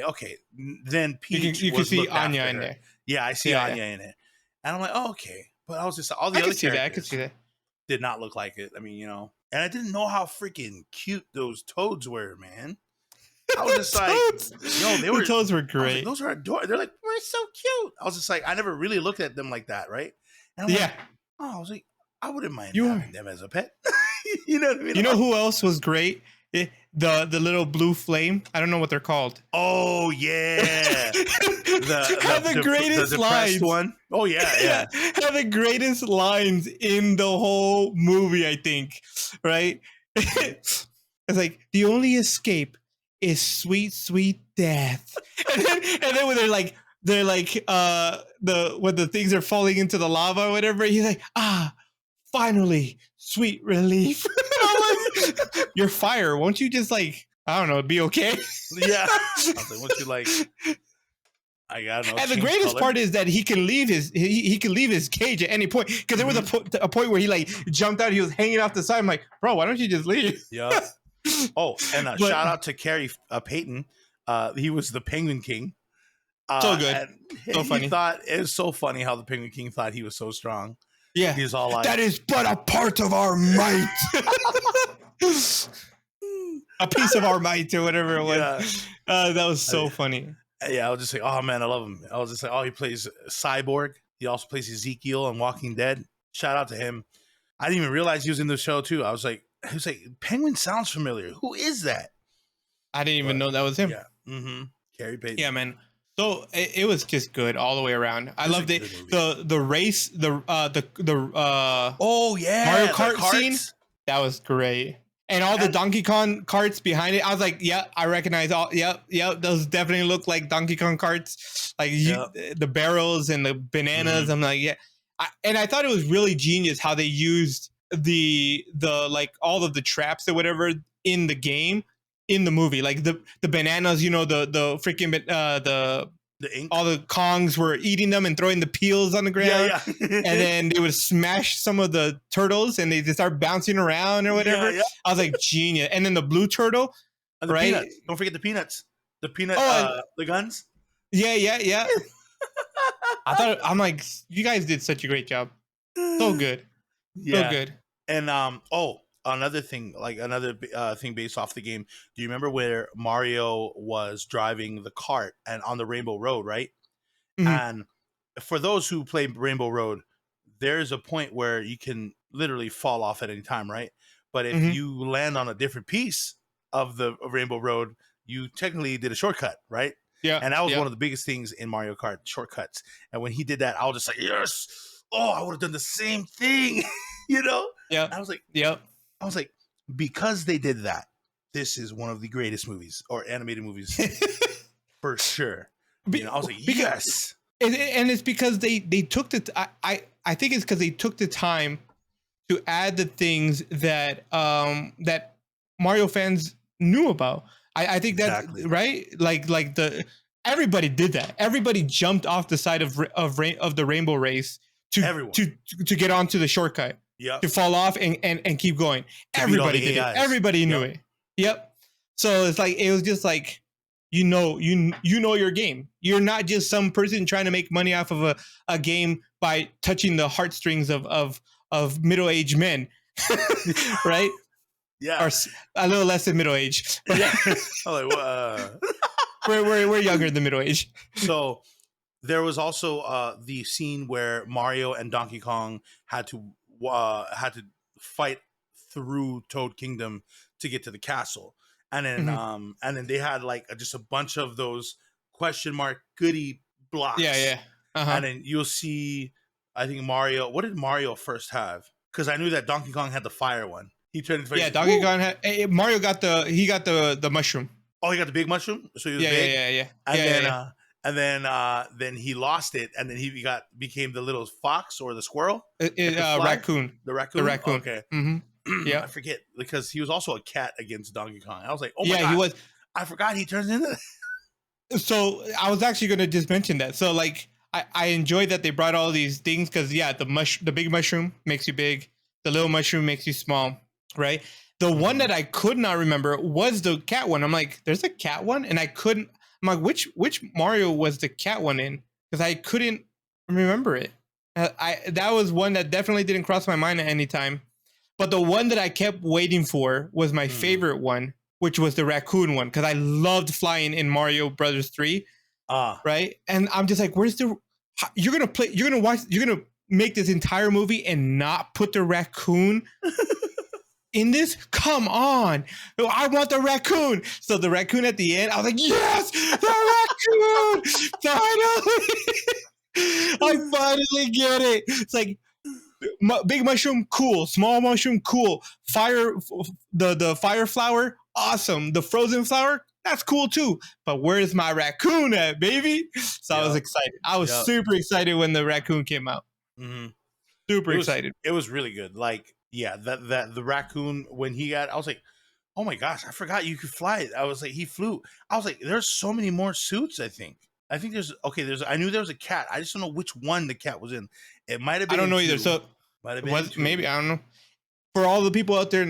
Then Peach, you can see Anya in there. Yeah, I see Anya in it, and I'm like, oh, okay. But I was just all the other characters. I could see that. Did not look like it. I mean, and I didn't know how freaking cute those toads were, man. I was just like, the toads were great. Like, those are adorable. They're like, we're so cute. I was just like, I never really looked at them like that, right? And I'm like, I was like, I wouldn't mind having them as a pet. You know what I mean? You know who else was great? the little blue flame. I don't know what they're called. Oh yeah, Have the greatest the lines. one. Oh yeah. Have the greatest lines in the whole movie, I think. Right? It's like the only escape is sweet, sweet death. And then when they're like when the things are falling into the lava or whatever, he's like, finally, sweet relief. I'm like, you're fire. Won't you just like, I don't know, be okay? Yeah. I was like, won't you like, I don't know. And the greatest part is that he can leave his cage at any point. Because there was a point where he like jumped out, he was hanging off the side. I'm like, bro, why don't you just leave? Yeah. Oh, and shout out to Carrie Payton. He was the Penguin King. So good. So funny. It was so funny how the Penguin King thought he was so strong. Yeah. He's all like, that is but a part of our might. A piece of our might or whatever it was. Yeah. That was so funny. Yeah, I was just like, oh man, I love him. I was just like, oh, he plays Cyborg. He also plays Ezekiel on Walking Dead. Shout out to him. I didn't even realize he was in the show too. I was like, Penguin sounds familiar. Who is that? I didn't even know that was him. Yeah. Mm-hmm. Carrie Payton. Yeah, man. So it was just good all the way around. I loved it. The race, oh yeah, Mario Kart scene, that was great. And all the Donkey Kong carts behind it, I was like, yeah, I recognize all. Yep, those definitely look like Donkey Kong carts. Like the barrels and the bananas. I'm like, yeah. I thought it was really genius how they used the like all of the traps or whatever in the game. In the movie, like the bananas, the freaking the ink. All the Kongs were eating them and throwing the peels on the ground, and then they would smash some of the turtles and they just start bouncing around or whatever. Yeah. I was like, genius. And then the blue turtle, and the right? Peanuts. Don't forget the peanuts. The peanut, the guns. Yeah. I'm like, you guys did such a great job. So good, so good. And another thing, thing based off the game. Do you remember where Mario was driving the cart and on the Rainbow Road, right? Mm-hmm. And for those who play Rainbow Road, there's a point where you can literally fall off at any time, right? But if you land on a different piece of the Rainbow Road, you technically did a shortcut, right? Yeah. And that was one of the biggest things in Mario Kart, shortcuts. And when he did that, I was just like, yes! Oh, I would have done the same thing, Yeah. I was like, yep. I was like, because they did that, this is one of the greatest movies or animated movies for sure. I was like, yes. And it's because they took I think it's because they took the time to add the things that that Mario fans knew about. I think that right, like everybody did that. Everybody jumped off the side of the Rainbow Race to get onto the shortcut. Yeah. To fall off and keep going. Everybody did it. Everybody knew it. Yep. So it's like it was just like you know your game. You're not just some person trying to make money off of a game by touching the heartstrings of middle-aged men. Right? Yeah. Or a little less than middle-aged. Yeah. I'm like, we're younger than middle-aged. So there was also the scene where Mario and Donkey Kong had to fight through Toad Kingdom to get to the castle, and then they had like just a bunch of those question mark goodie blocks. Yeah. And then you'll see, I think Mario. What did Mario first have? Because I knew that Donkey Kong had the fire one. He turned into Donkey Kong had Mario got the mushroom. Oh, he got the big mushroom. So he was big. Yeah. And then he lost it, and then he became the little fox or the squirrel, raccoon. The raccoon. Okay. Mm-hmm. Yeah, I forget because he was also a cat against Donkey Kong. I was like, oh my god, he was. I forgot he turns into that. So I was actually going to just mention that. So like, I enjoyed that they brought all these things because the big mushroom makes you big, the little mushroom makes you small, right? The one that I could not remember was the cat one. I'm like, there's a cat one, and I couldn't. I'm like, which Mario was the cat one in? Because I couldn't remember it. That was one that definitely didn't cross my mind at any time. But the one that I kept waiting for was my favorite one, which was the raccoon one, because I loved flying in Mario Brothers 3. Right? And I'm just like, you're gonna make this entire movie and not put the raccoon in this? Come on. No, I want the raccoon. So the raccoon at the end, I was like, yes, the raccoon. Finally. I finally get it. It's like big mushroom, cool. Small mushroom, cool. The fire flower, awesome. The frozen flower, that's cool too. But where's my raccoon at, baby? So I was excited. I was super excited when the raccoon came out. Mm-hmm. Super excited. It was really good. Like, yeah, that the raccoon when he got, I was like, oh my gosh, I forgot you could fly. I was like, he flew. I was like, there's so many more suits. I think I knew there was a cat. I just don't know which one the cat was in. It might have been. I don't know either. Two. So might have been maybe, I don't know. For all the people out there,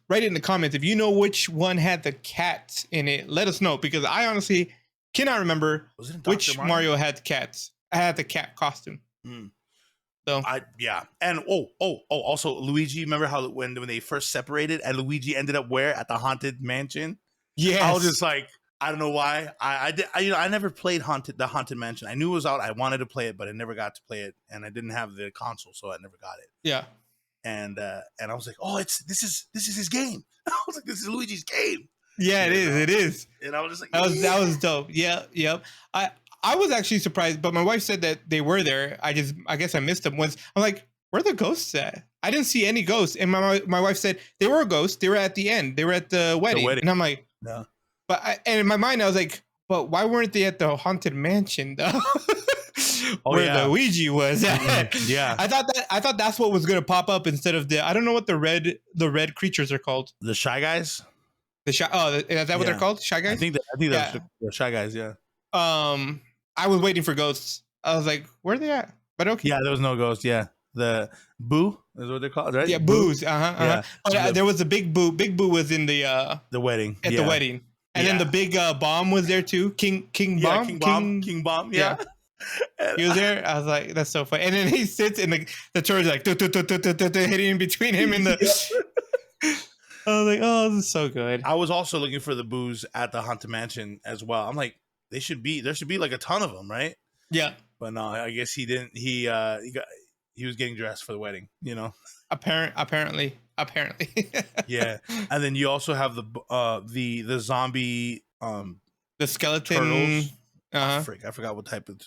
write it in the comments if you know which one had the cats in it. Let us know, because I honestly cannot remember which Mario had cats. I had the cat costume. So and also Luigi. Remember how when they first separated and Luigi ended up where at the Haunted Mansion? Yeah, I was just like, I don't know why. I never played the Haunted Mansion. I knew it was out. I wanted to play it, but I never got to play it, and I didn't have the console, so I never got it. Yeah. And I was like, oh, this is his game. I was like, this is Luigi's game. Yeah, it is. And I was just like, that was dope. Yeah, yep. I was actually surprised, but my wife said that they were there. I guess I missed them once. I'm like, where are the ghosts at? I didn't see any ghosts. And my wife said they were ghosts. They were at the end. They were at the wedding. And I'm like, no. But and in my mind, I was like, but why weren't they at the Haunted Mansion though? Where Luigi was at. Yeah. I thought that's what was gonna pop up instead of I don't know what the red creatures are called. The Shy Guys? Is that what they're called? Shy Guys? I think that's the Shy Guys, yeah. I was waiting for ghosts. I was like, where are they at? But okay. Yeah, there was no ghost, yeah. The Boo is what they're called, right? Yeah, Boos. Yeah. But there was a Big Boo. Big Boo was in the wedding. At the wedding. And then the big bomb was there too. King Bomb. King Bomb. Yeah. He was there. I was like, that's so funny. And then he sits and the turret's like hitting in between him and the. I was like, oh, this is so good. I was also looking for the Boos at the Haunted Mansion as well. I'm like, there should be like a ton of them, right? Yeah. But no, I guess he didn't. He was getting dressed for the wedding, you know. Apparently. Yeah, and then you also have the zombie the skeleton turtles. I forgot what type of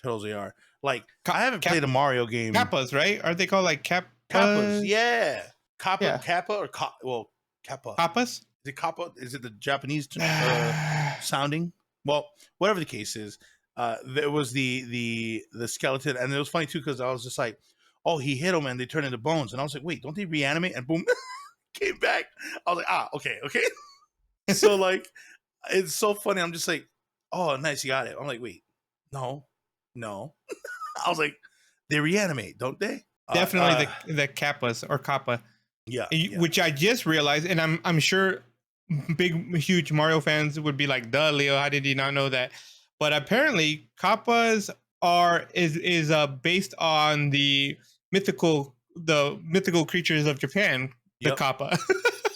turtles they are. Like I haven't played a Mario game. Kappas, right? Are they called like Kappas? Yeah, Kappa or Kappa. Kappas? Is it Kappa? Is it the Japanese sounding? Well, whatever the case is, there was the skeleton, and it was funny too because I was just like, oh, he hit them and they turned into bones, and I was like, wait, don't they reanimate? And boom, came back. I was like, okay. So like, it's so funny. I'm just like, oh, nice, you got it. I'm like, wait, no. I was like, they reanimate, don't they? Definitely the Kappas or Kappa. Yeah, which I just realized, and I'm sure huge Mario fans would be like, duh, Leo, how did you not know that? But apparently Kappas is based on the mythical creatures of Japan, the Kappa.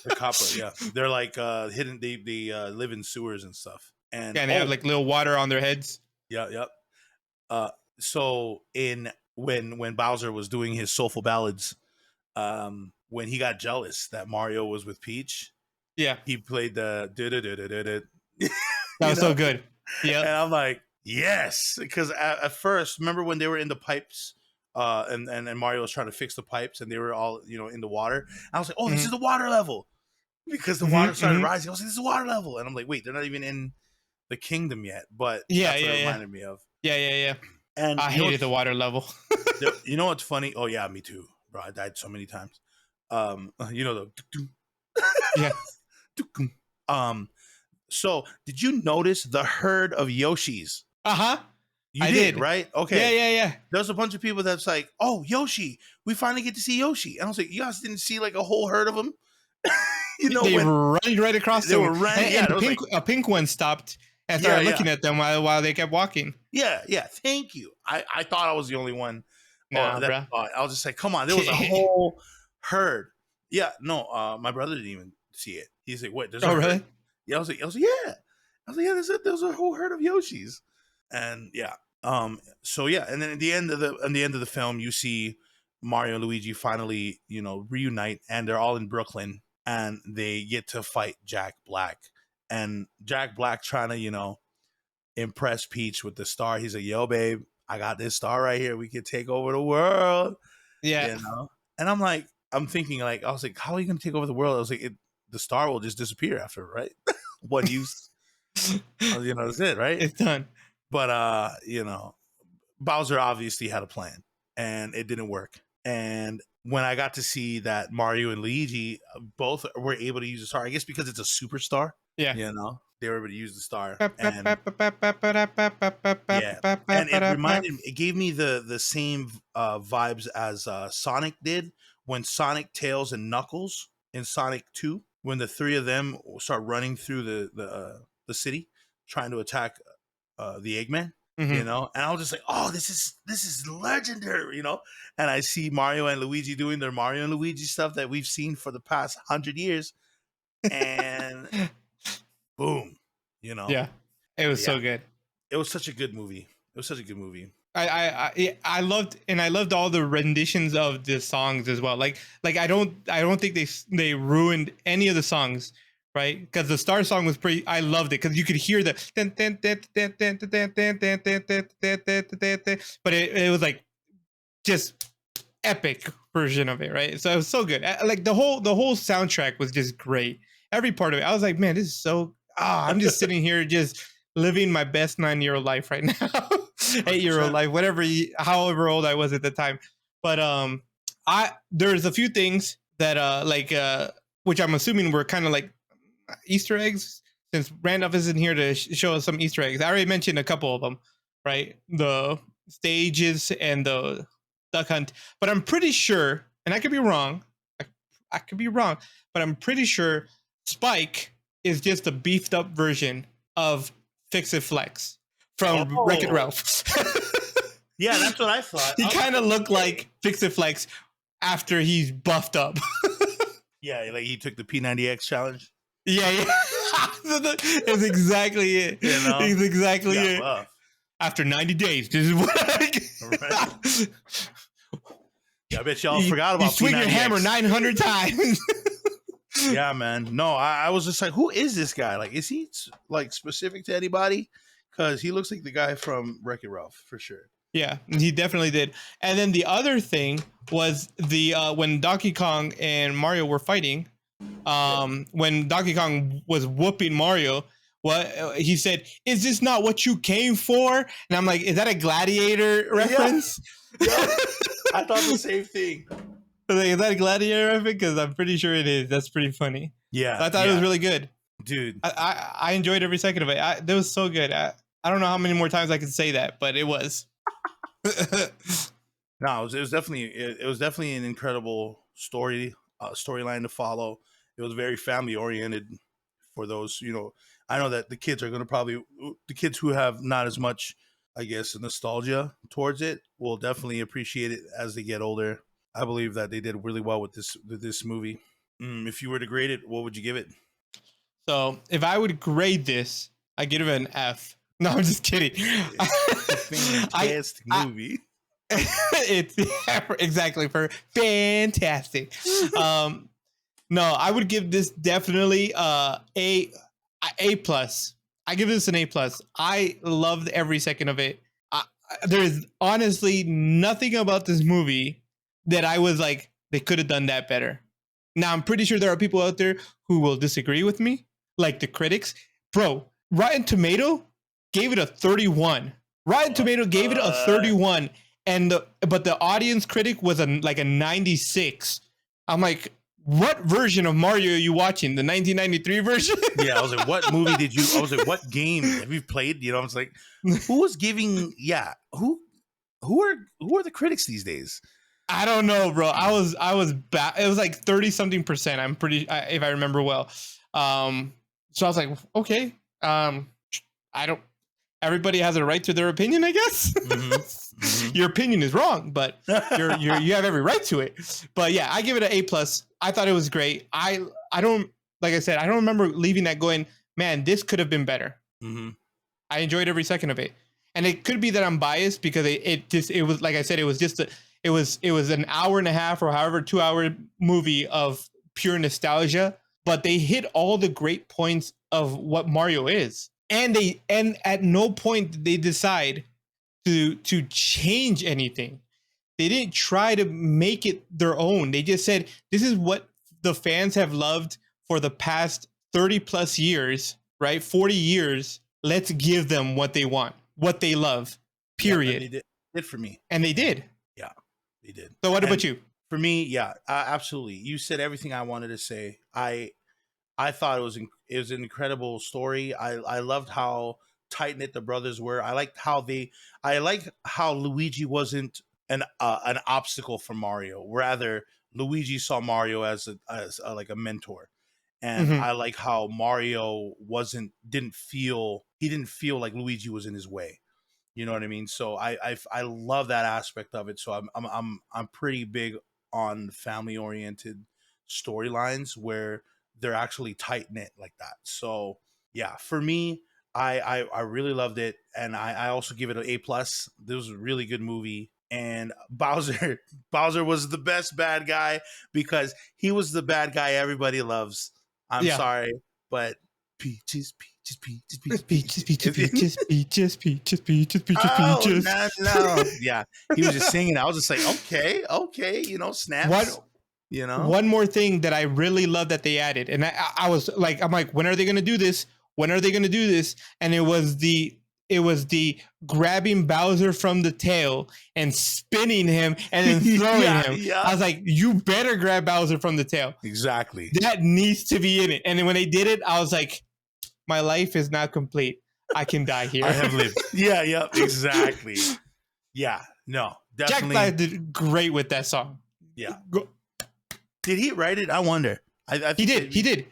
The Kappa, yeah. They're like hidden, they live in sewers and stuff. And they have like little water on their heads. Yeah. So when Bowser was doing his soulful ballads, when he got jealous that Mario was with Peach, he played the that was so good. Yeah, and I'm like, yes, because at first, remember when they were in the pipes, and Mario was trying to fix the pipes, and they were all in the water. I was like, oh, this is the water level, because the water started rising. I was like, this is water level, and I'm like, wait, they're not even in the kingdom yet. But that's what it reminded me of. Yeah. And I hated the water level. You know what's funny? Oh yeah, me too, bro. I died so many times. The yeah. So did you notice the herd of Yoshis? I did, right? Okay. Yeah. There's a bunch of people that's like, oh, Yoshi, we finally get to see Yoshi. And I was like, you guys didn't see like a whole herd of them? They were running right across. They were running. And a pink one stopped and started looking at them while they kept walking. Yeah. Thank you. I thought I was the only one. Nah, bro. I was just like, come on, there was a whole herd. Yeah, no, my brother didn't even see it. He's like, what? There's a herd? Really? Yeah, I was like, yeah. There's a whole herd of Yoshis. And so yeah, and then at the end of the film, you see Mario and Luigi finally, reunite, and they're all in Brooklyn. and they get to fight Jack Black. And Jack Black trying to, impress Peach with the star. He's like, yo, babe, I got this star right here. We could take over the world, Yeah. you know? And I'm thinking, like, I was like, how are you going to take over the world? I was like, the star will just disappear after, right? What use? That's it, right? It's done. But, Bowser obviously had a plan and it didn't work. And when I got to see that Mario and Luigi both were able to use the star, I guess because it's a superstar, Yeah. they were able to use the star. Yeah. And it gave me the same vibes as Sonic did when Sonic, Tails, and Knuckles in Sonic 2, when the three of them start running through the city trying to attack the Eggman. Mhm. And I was just like, oh, this is legendary, and I see Mario and Luigi doing their Mario and Luigi stuff that we've seen for the past 100 years, and boom, Yeah, it was so good. It was such a good movie. I loved all the renditions of the songs as well. Like I don't think they ruined any of the songs, right? Because the Star song was pretty. I loved it because you could hear the, but it was like just epic version of it, right? So it was so good. Like the whole soundtrack was just great. Every part of it, I was like, man, this is so. I'm just sitting here just living my best 9-year-old life right now, 8-year-old life, however old I was at the time. But there's a few things that which I'm assuming were kind of like Easter eggs, since Randolph isn't here to show us some Easter eggs. I already mentioned a couple of them, right? The stages and the duck hunt. But I'm pretty sure, and I could be wrong, I could be wrong, but I'm pretty sure Spike is just a beefed up version of Fix-It Flex from Wreck-It Ralph. Yeah, that's what I thought. He kind of looked like Fix-It Flex after he's buffed up. Yeah, like he took the P90X challenge. Yeah. That's exactly it. It's exactly it. Buff. After 90 days, this is what I get. Right. Yeah, I bet y'all forgot about you swing P90X. Your hammer 900 times. Yeah, man. No, I was just like, who is this guy? Like, is he like specific to anybody? Because he looks like the guy from Wreck-It Ralph for sure. Yeah, he definitely did. And then the other thing was when Donkey Kong and Mario were fighting, when Donkey Kong was whooping Mario, he said, "Is this not what you came for?" And I'm like, is that a Gladiator reference? Yeah. I thought the same thing. Like, is that a Gladiator reference? Because I'm pretty sure it is. That's pretty funny. Yeah, I thought it was really good, dude. I enjoyed every second of it. That was so good. I don't know how many more times I can say that, but it was. No, it was definitely an incredible storyline to follow. It was very family oriented for those, I know that the kids who have not as much, I guess, nostalgia towards it will definitely appreciate it as they get older. I believe that they did really well with this movie. If you were to grade it, what would you give it? So if I would grade this, I give it an F. No, I'm just kidding. Fantastic movie. It's exactly for fantastic. No, I would give this definitely A plus. I give this an A plus. I loved every second of it. There is honestly nothing about this movie that I was like, they could have done that better. Now, I'm pretty sure there are people out there who will disagree with me, like the critics. Bro, Rotten Tomato gave it a 31. Rotten Tomato gave it a 31, but the audience critic was a 96. I'm like, what version of Mario are you watching? The 1993 version? Yeah, I was like, what movie did you? I was like, what game have you played? I was like, who was giving? Yeah, who are the critics these days? I don't know, bro. I was bad. It was like 30-something%. I'm pretty, if I remember well. So I was like, okay. Everybody has a right to their opinion, I guess. Mm-hmm. Your opinion is wrong, but you have every right to it. But yeah, I give it an A plus. I thought it was great. I don't, like I said, I don't remember leaving that going, man, this could have been better. Mm-hmm. I enjoyed every second of it. And it could be that I'm biased because it was, like I said, it was just it was an hour and a half or however 2-hour movie of pure nostalgia, but they hit all the great points of what Mario is. And at no point did they decide to change anything. They didn't try to make it their own. They just said, this is what the fans have loved for the past 30 plus years, right? 40 years. Let's give them what they want, what they love, period. Yeah, they did for me. And they did. Yeah, they did. So what about you? For me, yeah, absolutely. You said everything I wanted to say. I thought it was an incredible story. I loved how tight knit the brothers were. I liked how Luigi wasn't an obstacle for Mario. Rather, Luigi saw Mario as a like a mentor. And I like how Mario didn't feel like Luigi was in his way. You know what I mean? So I love that aspect of it. So I'm pretty big on family oriented storylines where they're actually tight knit like that. So yeah, for me, I really loved it, and I also give it an A+. This was a really good movie. And Bowser was the best bad guy because he was the bad guy everybody loves. I'm sorry, but peaches. Oh, no. Yeah, he was just singing. I was just like, okay, snaps. One more thing that I really love that they added, and I was like, I'm like, when are they going to do this? When are they going to do this? And it was the grabbing Bowser from the tail and spinning him and then throwing him. Yeah. I was like, you better grab Bowser from the tail. Exactly. That needs to be in it. And then when they did it, I was like, my life is not complete. I can die here. I have lived. Yeah, exactly. Yeah, no, definitely. Jack Black did great with that song. Yeah. Did he write it? I wonder. I think he did.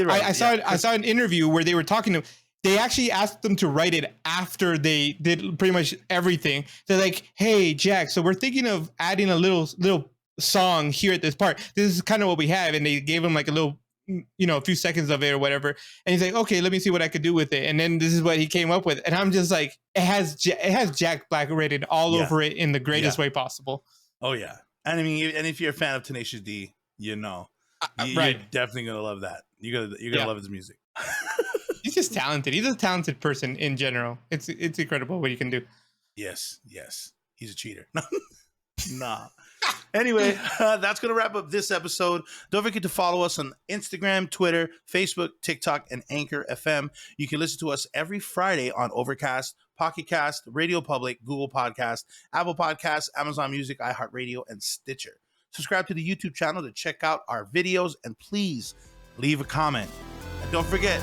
I saw an interview where they were talking to. They actually asked them to write it after they did pretty much everything. They're like, "Hey, Jack, so we're thinking of adding a little song here at this part. This is kind of what we have." And they gave him like a little, a few seconds of it or whatever. And he's like, "Okay, let me see what I could do with it." And then this is what he came up with. And I'm just like, it has Jack Black written all over it in the greatest way possible. Oh yeah, and I mean, and if you're a fan of Tenacious D, you're definitely gonna love that. You're gonna love his music. He's just talented. He's a talented person in general. It's incredible what he can do. Yes. He's a cheater. Nah. Anyway, that's going to wrap up this episode. Don't forget to follow us on Instagram, Twitter, Facebook, TikTok, and Anchor FM. You can listen to us every Friday on Overcast, Pocket Cast, Radio Public, Google Podcast, Apple Podcasts, Amazon Music, iHeartRadio, and Stitcher. Subscribe to the YouTube channel to check out our videos, and please leave a comment. And don't forget,